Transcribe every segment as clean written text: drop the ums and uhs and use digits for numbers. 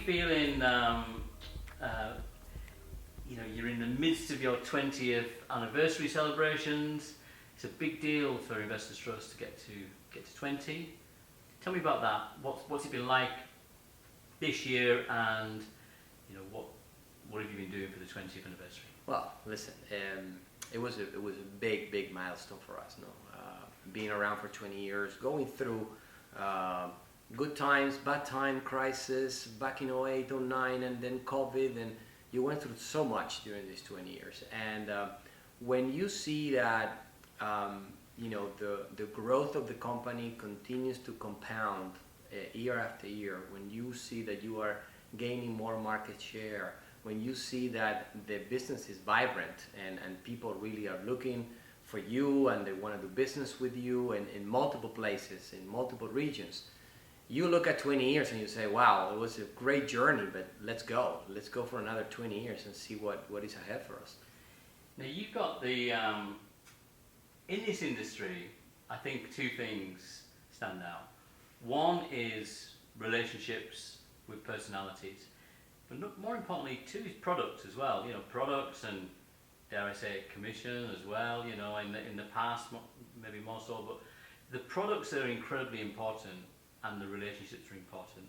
feeling? You're in the midst of your 20th anniversary celebrations. It's a big deal for Investors Trust to get to 20. Tell me about that. What's it been like this year, and what have you been doing for the 20th anniversary? Well, listen, it was a big milestone for us. Being around for 20 years, going through good times, bad time, crisis, back in 08, 09, and then COVID, and you went through so much during these 20 years. And when you see that, the growth of the company continues to compound year after year, when you see that you are gaining more market share, when you see that the business is vibrant and people really are looking for you and they want to do business with you and in multiple places, in multiple regions, you look at 20 years and you say, wow, it was a great journey, but let's go for another 20 years and see what is ahead for us. Now you've got the, in this industry, I think two things stand out. One is relationships with personalities, but more importantly, two is products as well. Products and, dare I say, commission as well. In the past, maybe more so, but the products are incredibly important and the relationships are important.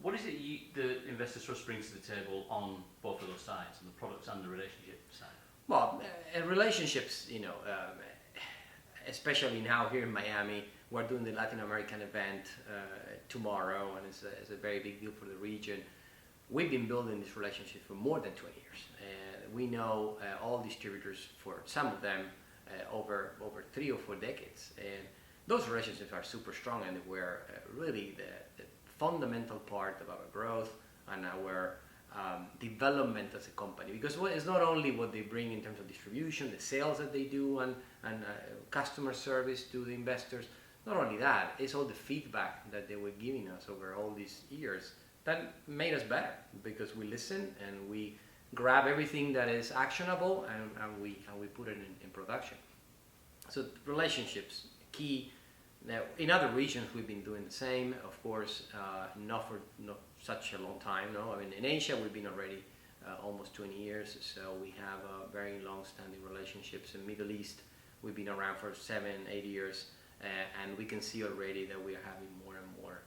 What is it the Investors Trust brings to the table on both of those sides, on the products and the relationship side? Well, relationships, especially now here in Miami, we're doing the Latin American event tomorrow, and it's a very big deal for the region. We've been building this relationship for more than 20 years. We know all distributors, for some of them, over 3 or 4 decades. And those relationships are super strong, and were really the fundamental part of our growth and our development as a company. Because it's not only what they bring in terms of distribution, the sales that they do, and customer service to the investors. Not only that, it's all the feedback that they were giving us over all these years that made us better, because we listen and we grab everything that is actionable and we put it in production. So relationships, key. Now, in other regions, we've been doing the same, of course, not for such a long time. In Asia, we've been already almost 20 years, so we have very long-standing relationships. In Middle East, we've been around for 7-8 years, and we can see already that we are having more and more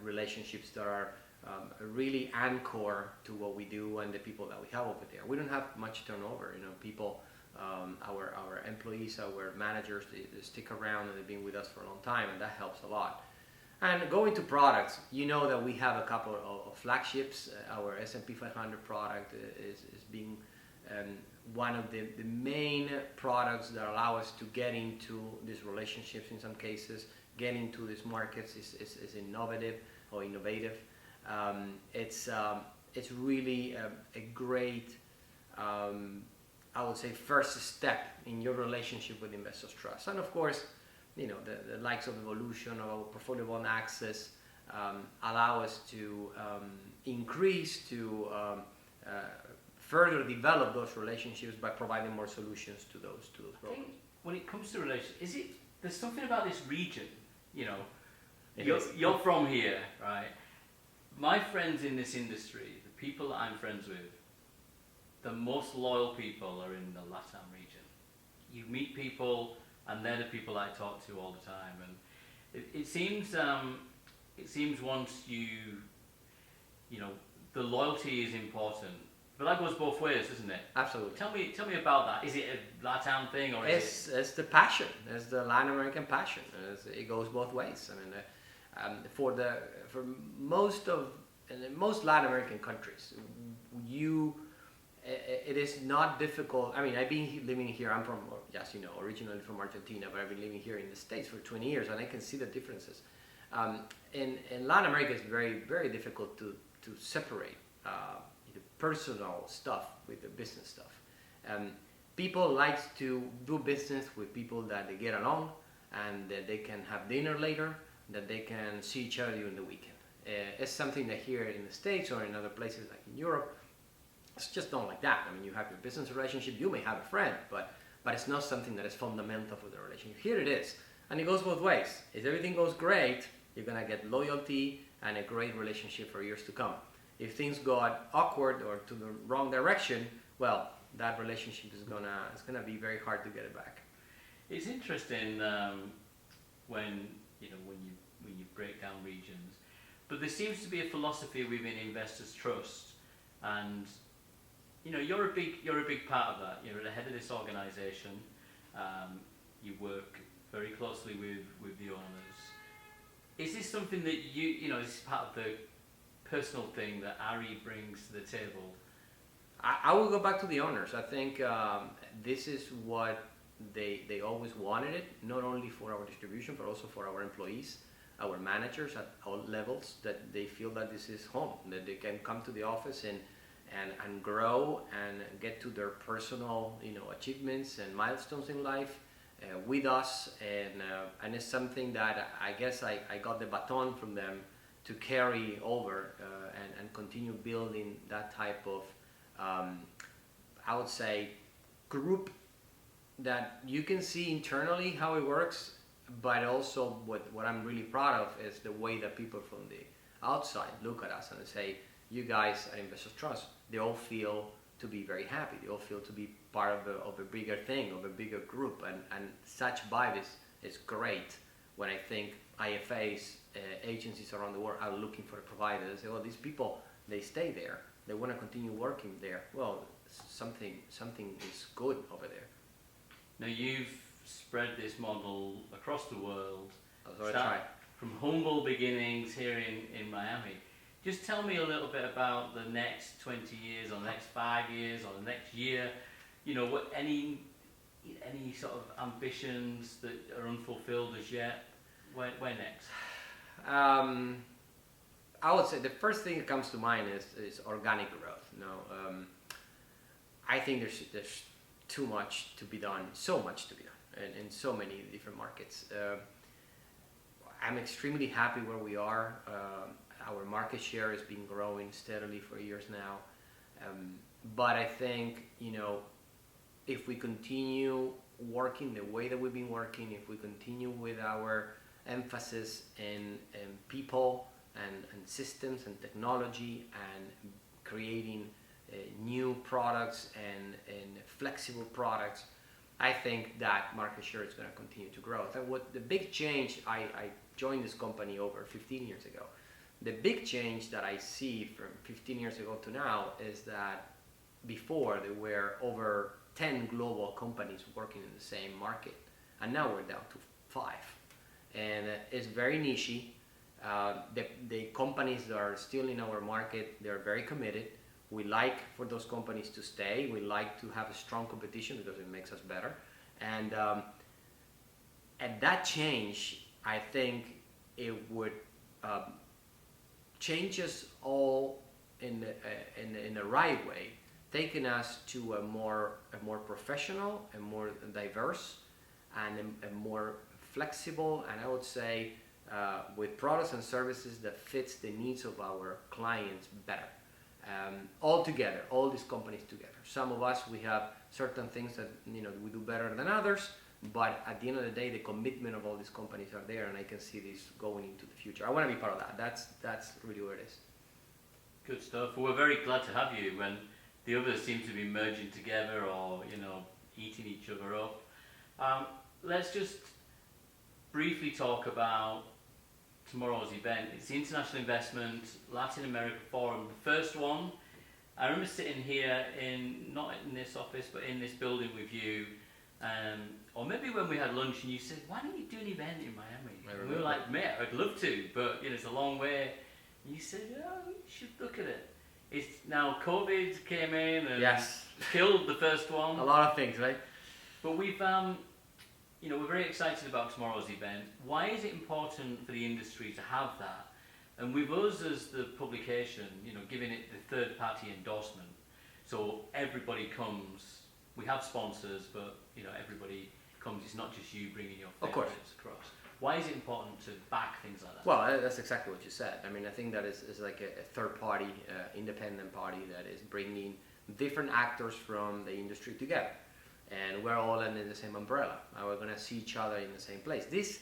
relationships that are really anchor to what we do and the people that we have over there. We don't have much turnover. People, our employees, our managers, they stick around and they've been with us for a long time, and that helps a lot. And going to products, that we have a couple of flagships. Our S&P 500 product is being one of the main products that allow us to get into these relationships in some cases. Get into these markets is innovative. It's really a great, I would say, first step in your relationship with Investors Trust. And of course, the likes of Evolution or Portfolio Bond Access allow us to increase, to further develop those relationships by providing more solutions to those brokers. When it comes to relationships, there's something about this region, you're from here, right? My friends in this industry, the people that I'm friends with, the most loyal people are in the LATAM region. You meet people, and they're the people I talk to all the time. And it seems once the loyalty is important. But that goes both ways, doesn't it? Absolutely. Tell me about that. Is it a LATAM thing, or it's the passion? It's the Latin American passion. It goes both ways. For most Latin American countries, it is not difficult. I've been living here. I'm from, originally from Argentina, but I've been living here in the States for 20 years, and I can see the differences. In Latin America, it's very, very difficult to separate the personal stuff with the business stuff. People like to do business with people that they get along, and that they can have dinner later, that they can see each other during the weekend. It's something that here in the States or in other places like in Europe, it's just not like that. You have your business relationship, you may have a friend, but it's not something that is fundamental for the relationship. Here it is, and it goes both ways. If everything goes great, you're gonna get loyalty and a great relationship for years to come. If things got awkward or to the wrong direction, well, that relationship is gonna be very hard to get it back. It's interesting when you break down regions, but there seems to be a philosophy within Investors Trust, and you're a big part of that. You're at the head of this organisation. You work very closely with the owners. Is this something that is part of the personal thing that Ari brings to the table? I will go back to the owners. I think this is what they always wanted it, not only for our distribution, but also for our employees, our managers at all levels, that they feel that this is home, that they can come to the office and grow and get to their personal achievements and milestones in life with us, and it's something that I guess I got the baton from them to carry over and continue building that type of I would say group that you can see internally how it works, but also what I'm really proud of is the way that people from the outside look at us and say, you guys at Investors Trust, they all feel to be very happy. They all feel to be part of a bigger thing, of a bigger group, and such vibe is great when I think IFAs, agencies around the world are looking for a provider. They say, oh, these people, they stay there. They want to continue working there. Well, something is good over there. Now you've spread this model across the world. So I try. From humble beginnings here in Miami. Just tell me a little bit about the next 20 years, or the next 5 years, or the next year. What any sort of ambitions that are unfulfilled as yet? Where next? I would say the first thing that comes to mind is organic growth. I think there's too much to be done, so much to be done in so many different markets. I'm extremely happy where we are. Our market share has been growing steadily for years now. But I think, if we continue working the way that we've been working, if we continue with our emphasis in people and systems and technology and creating new products and flexible products, I think that market share is going to continue to grow. And what the big change, I joined this company over 15 years ago. The big change that I see from 15 years ago to now is that before there were over 10 global companies working in the same market, and now we're down to 5. And it's very niche. The companies that are still in our market, they're very committed. We like for those companies to stay. We like to have a strong competition because it makes us better. And that change, I think it would change us all in the right way, taking us to a more professional and more diverse and a more flexible, and I would say with products and services that fits the needs of our clients better. All together, all these companies together. Some of us, we have certain things that we do better than others, but at the end of the day, the commitment of all these companies are there, and I can see this going into the future. I want to be part of that. That's really where it is. Good stuff. Well, we're very glad to have you when the others seem to be merging together or eating each other up. Let's just briefly talk about tomorrow's event. It's the International Investment Latin America Forum, the first one. I remember sitting here not in this office, but in this building with you, or maybe when we had lunch and you said, why don't you do an event in Miami? And we were like, mate, I'd love to, but it's a long way. And you said, you should look at it. It's now COVID came in and killed the first one. A lot of things, right? But we've we're very excited about tomorrow's event. Why is it important for the industry to have that? And with us as the publication, giving it the third-party endorsement, so everybody comes. We have sponsors, but everybody comes. It's not just you bringing your favorites across. Why is it important to back things like that? Well, that's exactly what you said. I mean, I think that is like a third-party, independent party that is bringing different actors from the industry together. And we're all under the same umbrella. We're going to see each other in the same place. This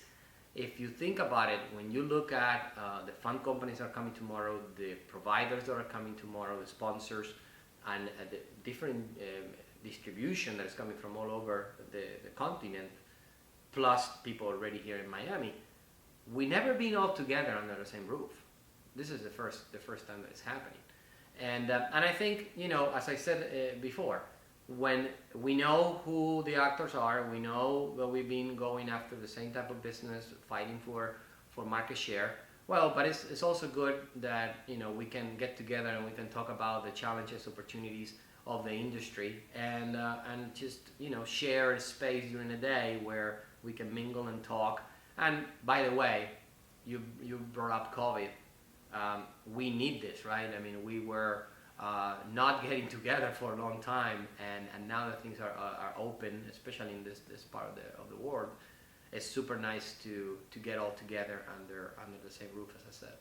if you think about it, when you look at the fund companies that are coming tomorrow, the providers that are coming tomorrow, the sponsors, and the different distribution that is coming from all over the continent, plus people already here in Miami, we never been all together under the same roof. This is the first time that it's happening. And I think, you know, as I said before, when we know who the actors are, we know that we've been going after the same type of business, fighting for market share. Well, but it's also good that, you know, we can get together and we can talk about the challenges, opportunities of the industry, and just, you know, share a space during the day where we can mingle and talk. And by the way, you brought up COVID. We need this, right? I mean, we were not getting together for a long time, and now that things are open, especially in this part of the world, it's super nice to get all together under the same roof, as I said.